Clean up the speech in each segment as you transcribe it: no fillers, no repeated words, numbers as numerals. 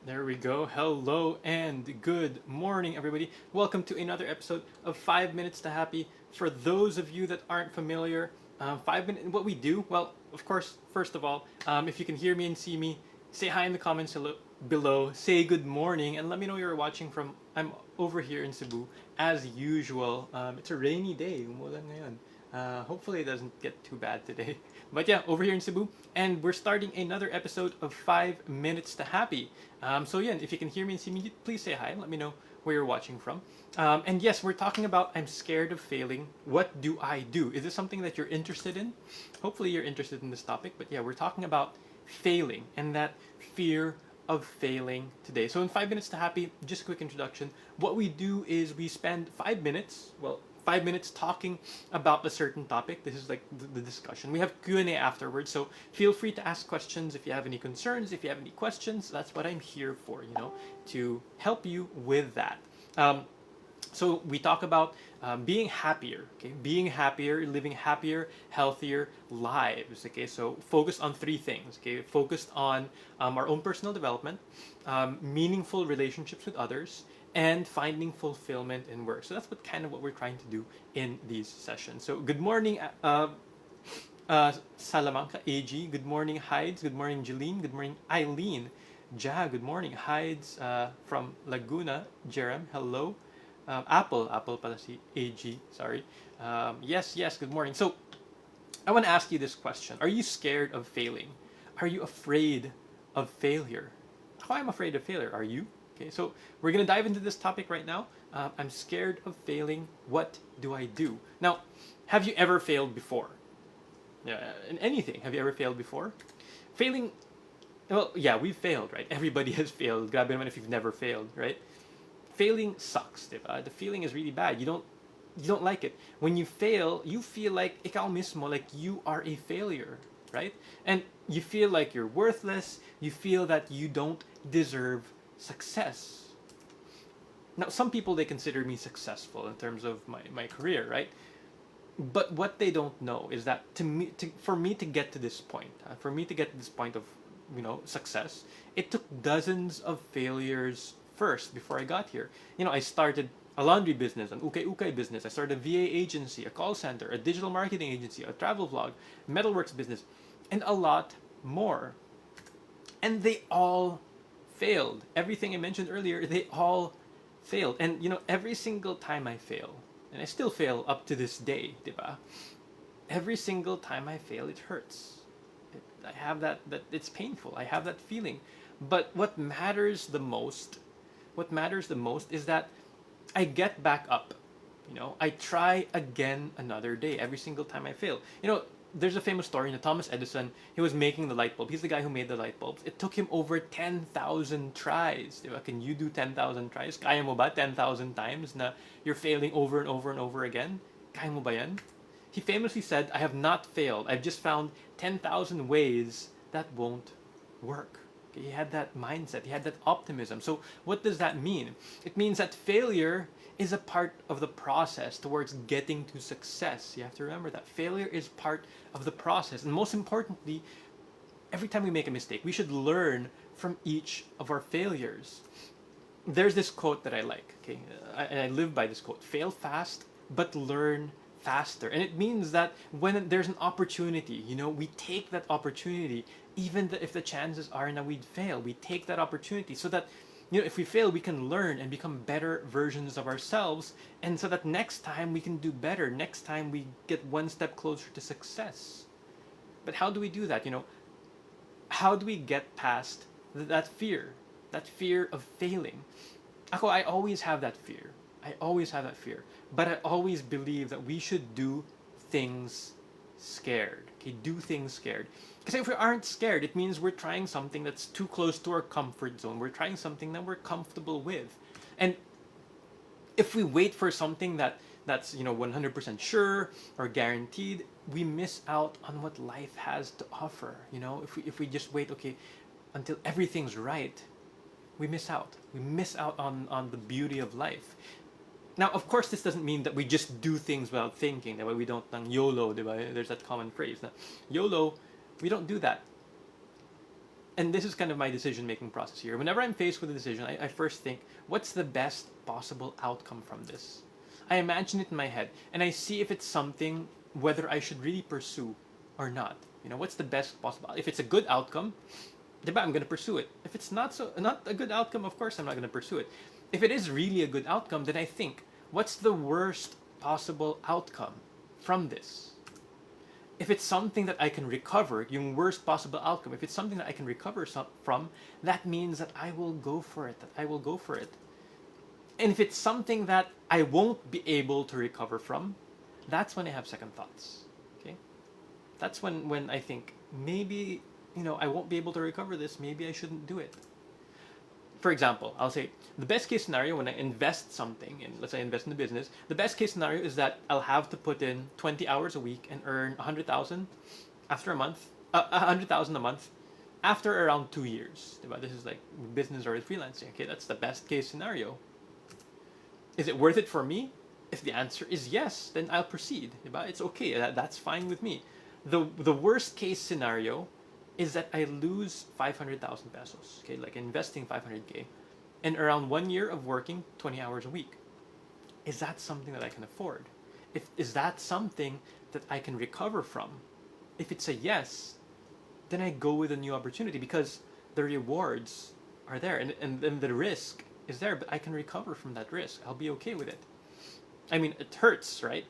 There we go. Hello and good morning, everybody. Welcome to another episode of 5 Minutes to Happy. For those of you that aren't familiar, 5 minutes, what we do, well, of course, first of all, if you can hear me and see me, say hi in the comments below, say good morning, and let me know you're watching from, I'm over here in Cebu, as usual. It's a rainy day, umulan ngayon. Hopefully it doesn't get too bad today. But yeah, over here in Cebu, and we're starting another episode of 5 Minutes to Happy. So yeah, if you can hear me and see me, please say hi and let me know where you're watching from. And yes, we're talking about I'm scared of failing. What do I do? Is this something that you're interested in? Hopefully you're interested in this topic. But yeah, we're talking about failing and that fear of failing today. So in 5 Minutes to Happy, just a quick introduction. What we do is we spend 5 minutes, 5 minutes talking about a certain topic. This is like the discussion. We have Q&A afterwards, so feel free to ask questions if you have any concerns, if you have any questions. That's what I'm here for, to help you with that. So we talk about being happier, okay? Being happier, living happier, healthier lives, okay? So focus on three things, okay? Focused on our own personal development, meaningful relationships with others, and finding fulfillment in work. So that's what we're trying to do in these sessions. So good morning, Salamanca AG. Good morning, Hides. Good morning, Jeline. Good morning, Eileen. Ja, good morning. Hides from Laguna. Jerem, hello. Apple pala si AG, sorry. Yes, good morning. So, I want to ask you this question. Are you scared of failing? Are you afraid of failure? How I'm afraid of failure, are you? Okay, so we're going to dive into this topic right now. I'm scared of failing. What do I do? Now, have you ever failed before? In anything, have you ever failed before? Failing, well, yeah, we've failed, right? Everybody has failed. Grabe naman if you've never failed, right? Failing sucks, diba? The feeling is really bad. You don't like it. When you fail, you feel like ikaw mismo, like you are a failure, right? And you feel like you're worthless. You feel that you don't deserve success. Now, some people, they consider me successful in terms of my career, right? But what they don't know is that for me to get to this point, for me to get to this point of success, it took dozens of failures first before I got here. I started a laundry business, an ukay-ukay business. I started a VA agency, a call center, a digital marketing agency, a travel vlog, metalworks business, and a lot more. And they all failed. Everything I mentioned earlier, they all failed. And every single time I fail, and I still fail up to this day, diba? Every single time I fail, it hurts. I have that it's painful. I have that feeling. But what matters the most is that I get back up. I try again another day every single time I fail. There's a famous story. Thomas Edison, he was making the light bulb. He's the guy who made the light bulbs. It took him over 10,000 tries. Diba? Can you do 10,000 tries? Kaya mo ba 10,000 times na you're failing over and over and over again? Kaya mo ba yan? He famously said, I have not failed. I've just found 10,000 ways that won't work. He had that mindset. He had that optimism. So what does that mean? It means that failure is a part of the process towards getting to success. You have to remember that failure is part of the process. And most importantly, every time we make a mistake, we should learn from each of our failures. There's this quote that I like, okay? And I live by this quote: fail fast, but learn faster. And it means that when there's an opportunity, we take that opportunity, even if the chances are that we'd fail. We take that opportunity so that, if we fail, we can learn and become better versions of ourselves, and so that next time we can do better. Next time we get one step closer to success. But how do we do that? How do we get past that fear of failing? I always have that fear. But I always believe that we should do things scared. Okay, do things scared. Because if we aren't scared, it means we're trying something that's too close to our comfort zone. We're trying something that we're comfortable with. And if we wait for something that's 100% sure or guaranteed, we miss out on what life has to offer. If we just wait, okay, until everything's right, we miss out. We miss out on the beauty of life. Now, of course, this doesn't mean that we just do things without thinking. That way we don't YOLO, diba? There's that common phrase. Na, YOLO, we don't do that. and this is kind of my decision-making process here. Whenever I'm faced with a decision, I first think, what's the best possible outcome from this? I imagine it in my head, and I see if it's something whether I should really pursue or not. What's the best possible? If it's a good outcome, diba, I'm gonna pursue it. If it's not a good outcome, of course I'm not gonna pursue it. If it is really a good outcome, then I think, what's the worst possible outcome from this? If it's something that I can recover, yung worst possible outcome, if it's something that I can recover from, that means that I will go for it, And if it's something that I won't be able to recover from, that's when I have second thoughts. Okay? That's when I think, maybe, I won't be able to recover this, maybe I shouldn't do it. For example, I'll say, the best case scenario when I invest something, let's say I invest in the business, the best case scenario is that I'll have to put in 20 hours a week and earn 100,000 after a month, 100,000 a month after around 2 years. Diba? This is like business or freelancing. Okay, that's the best case scenario. Is it worth it for me? If the answer is yes, then I'll proceed. Diba? It's okay. That's fine with me. The worst case scenario is that I lose 500,000 pesos, okay, like investing 500K, and around 1 year of working 20 hours a week. Is that something that I can afford? Is that something that I can recover from? If it's a yes, then I go with a new opportunity because the rewards are there and the risk is there, but I can recover from that risk. I'll be okay with it. I mean, it hurts, right?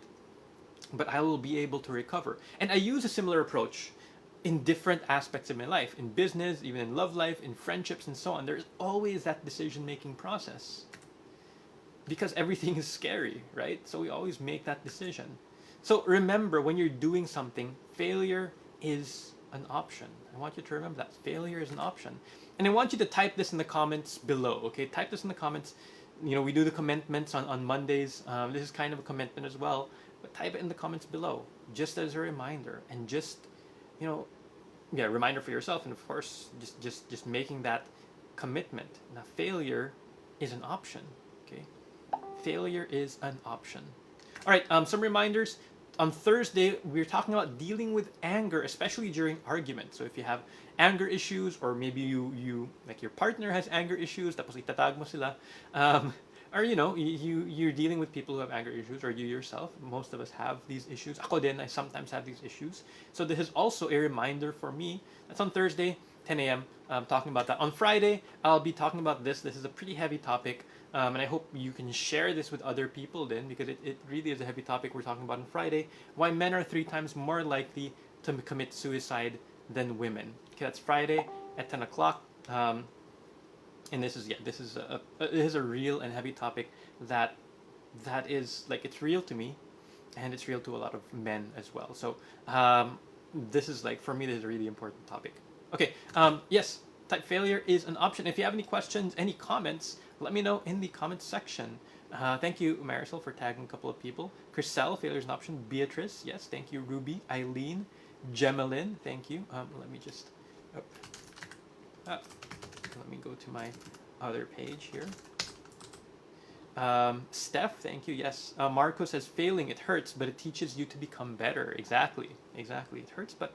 But I will be able to recover. And I use a similar approach in different aspects of my life, in business, even in love life, in friendships, and so on. There's always that decision-making process because everything is scary, right? So we always make that decision. So remember, when you're doing something, failure is an option. I want you to remember that. Failure is an option. And I want you to type this in the comments below, okay? Type this in the comments. We do the commitments on Mondays. This is kind of a commitment as well. But type it in the comments below, just as a reminder. And just, reminder for yourself. And of course, just making that commitment. Now, failure is an option, okay? Failure is an option. All right, some reminders. On Thursday, we're talking about dealing with anger, especially during arguments. So if you have anger issues, or maybe you like your partner has anger issues, tapos itatag mo sila, or you're dealing with people who have anger issues, or you yourself. Most of us have these issues. Ako din, I sometimes have these issues. So this is also a reminder for me. That's on Thursday, 10 a.m. Talking about that. On Friday, I'll be talking about this. This is a pretty heavy topic. And I hope you can share this with other people then, because it really is a heavy topic we're talking about on Friday. Why men are 3 times more likely to commit suicide than women. Okay, that's Friday at 10 o'clock. And this is a real and heavy topic that is, like, it's real to me, and it's real to a lot of men as well. So this is, like, for me, this is a really important topic. Okay, yes, type failure is an option. If you have any questions, any comments, let me know in the comments section. Thank you, Marisol, for tagging a couple of people. Chriselle, failure is an option. Beatrice, yes, thank you. Ruby, Eileen, Gemelin, thank you. Let me just, let me go to my other page here. Steph, thank you. Yes. Marco says, failing, it hurts, but it teaches you to become better. Exactly. It hurts, but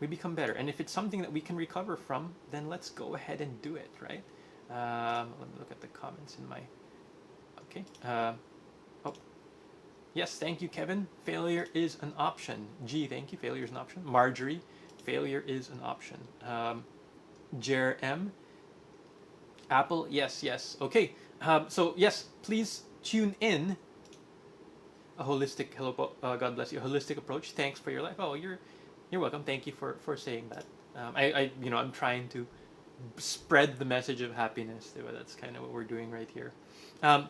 we become better. And if it's something that we can recover from, then let's go ahead and do it, right? Let me look at the comments in my... Okay. Oh. Yes, thank you, Kevin. Failure is an option. G, thank you. Failure is an option. Marjorie, failure is an option. Jer M. Apple, yes. Okay. So, yes, please tune in. A holistic, God bless you, a holistic approach. Thanks for your life. Oh, you're welcome. Thank you for saying that. I'm trying to spread the message of happiness. That's kind of what we're doing right here.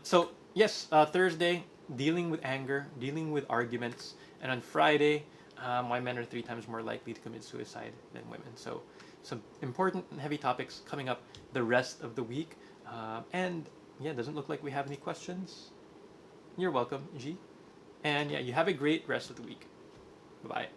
So yes, Thursday, dealing with anger, dealing with arguments, and on Friday, why men are 3 times more likely to commit suicide than women. So some important and heavy topics coming up the rest of the week. And yeah, it doesn't look like we have any questions. You're welcome, G. And yeah, you have a great rest of the week. Bye-bye.